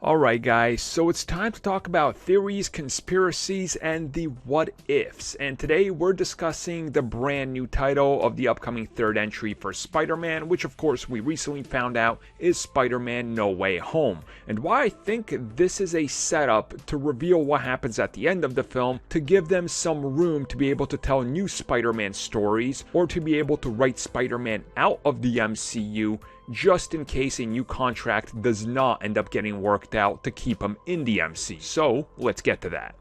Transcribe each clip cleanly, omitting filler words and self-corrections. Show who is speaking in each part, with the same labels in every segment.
Speaker 1: Alright guys, so it's time to talk about theories, conspiracies, and the what ifs. And today we're discussing the brand new title of the upcoming third entry for Spider-Man, which of course we recently found out is Spider-Man No Way Home. And why I think this is a setup to reveal what happens at the end of the film, to give them some room to be able to tell new Spider-Man stories, or to be able to write Spider-Man out of the MCU, just in case a new contract does not end up getting worked out to keep him in the MC. So, let's get to that.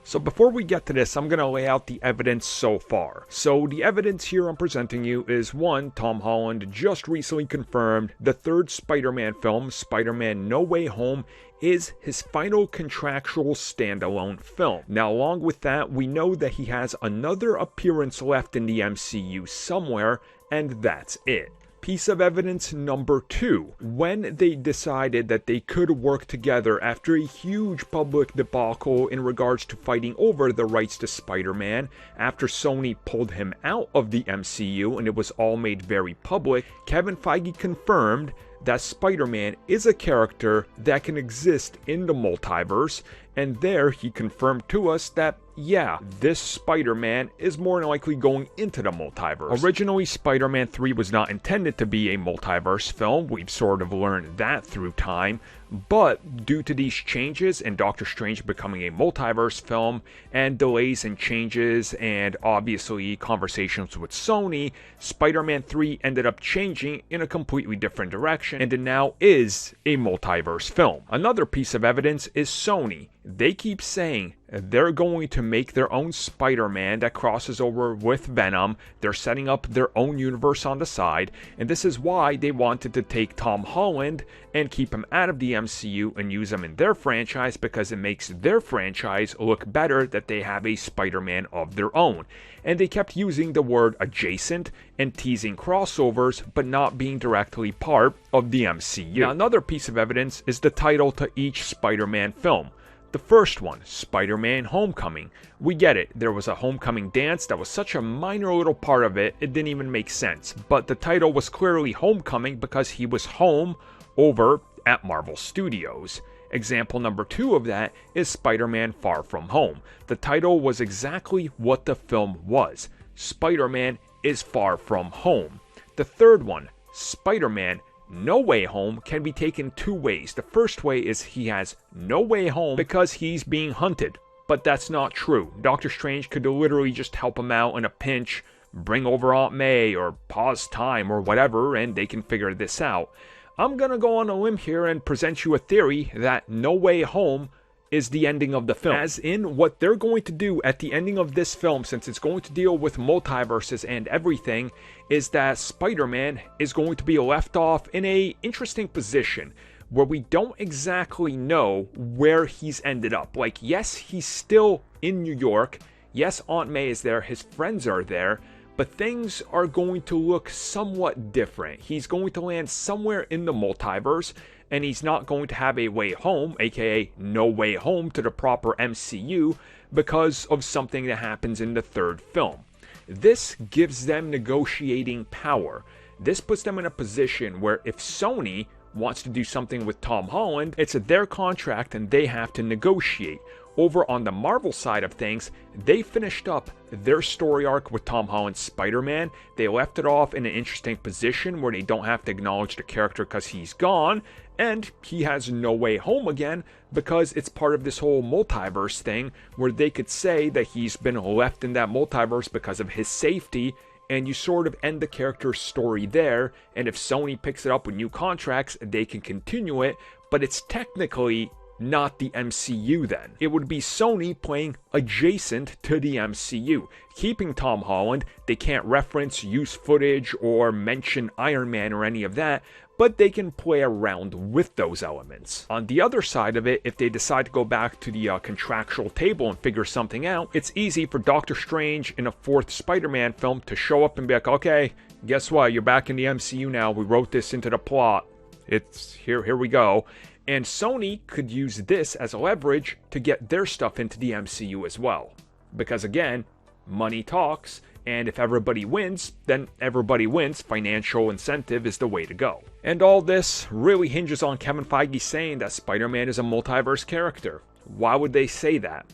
Speaker 1: So before we get to this, I'm going to lay out the evidence so far. So the evidence here I'm presenting you is 1. Tom Holland just recently confirmed the third Spider-Man film, Spider-Man No Way Home, is his final contractual standalone film. Now along with that, we know that he has another appearance left in the MCU somewhere, and that's it. Piece of evidence number 2. When they decided that they could work together after a huge public debacle in regards to fighting over the rights to Spider-Man, after Sony pulled him out of the MCU and it was all made very public, Kevin Feige confirmed that Spider-Man is a character that can exist in the multiverse, and there he confirmed to us that yeah, this Spider-Man is more than likely going into the multiverse. Originally, Spider-Man 3 was not intended to be a multiverse film. We've sort of learned that through time. But due to these changes and Doctor Strange becoming a multiverse film, and delays and changes, and obviously conversations with Sony, Spider-Man 3 ended up changing in a completely different direction, and it now is a multiverse film. Another piece of evidence is Sony. They keep saying they're going to make their own Spider-Man that crosses over with Venom. They're setting up their own universe on the side, and this is why they wanted to take Tom Holland and keep him out of the MCU and use him in their franchise, because it makes their franchise look better that they have a Spider-Man of their own. And they kept using the word adjacent and teasing crossovers, but not being directly part of the MCU. Now, another piece of evidence is the title to each Spider-Man film. The first one, Spider-Man Homecoming. We get it, there was a homecoming dance that was such a minor little part of it, it didn't even make sense. But the title was clearly Homecoming because he was home over at Marvel Studios. Example number 2 of that is Spider-Man Far From Home. The title was exactly what the film was. Spider-Man is far from home. The third one, Spider-Man No Way Home, can be taken 2 ways. The first way is he has no way home because he's being hunted. But that's not true. Doctor Strange could literally just help him out in a pinch, bring over Aunt May, or pause time, or whatever, and they can figure this out. I'm gonna go on a limb here and present you a theory that No Way Home is the ending of the film. As in, what they're going to do at the ending of this film, since it's going to deal with multiverses and everything, is that Spider-Man is going to be left off in a interesting position where we don't exactly know where he's ended up. Like, yes, he's still in New York. Yes, Aunt May is there. His friends are there. But things are going to look somewhat different. He's going to land somewhere in the multiverse, and he's not going to have a way home, aka no way home to the proper MCU, because of something that happens in the third film. This gives them negotiating power. This puts them in a position where if Sony wants to do something with Tom Holland, it's their contract and they have to negotiate. Over on the Marvel side of things, they finished up their story arc with Tom Holland's Spider-Man. They left it off in an interesting position where they don't have to acknowledge the character because he's gone, and he has no way home again because it's part of this whole multiverse thing where they could say that he's been left in that multiverse because of his safety, and you sort of end the character's story there, and if Sony picks it up with new contracts, they can continue it, but it's technically not the MCU then. It would be Sony playing adjacent to the MCU. Keeping Tom Holland, they can't reference, use footage, or mention Iron Man or any of that, but they can play around with those elements. On the other side of it, if they decide to go back to the contractual table and figure something out, it's easy for Doctor Strange in a 4th Spider-Man film to show up and be like, okay, guess what, you're back in the MCU now, we wrote this into the plot, it's here we go. And Sony could use this as leverage to get their stuff into the MCU as well. Because again, money talks, And if everybody wins, then everybody wins. Financial incentive is the way to go. And all this really hinges on Kevin Feige saying that Spider-Man is a multiverse character. Why would they say that?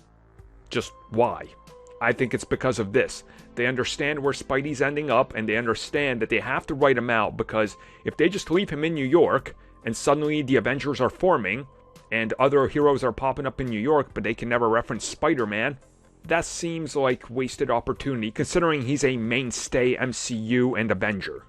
Speaker 1: Just why? I think it's because of this. They understand where Spidey's ending up, and they understand that they have to write him out, because if they just leave him in New York, and suddenly the Avengers are forming, and other heroes are popping up in New York, but they can never reference Spider-Man, that seems like wasted opportunity, considering he's a mainstay MCU and Avenger.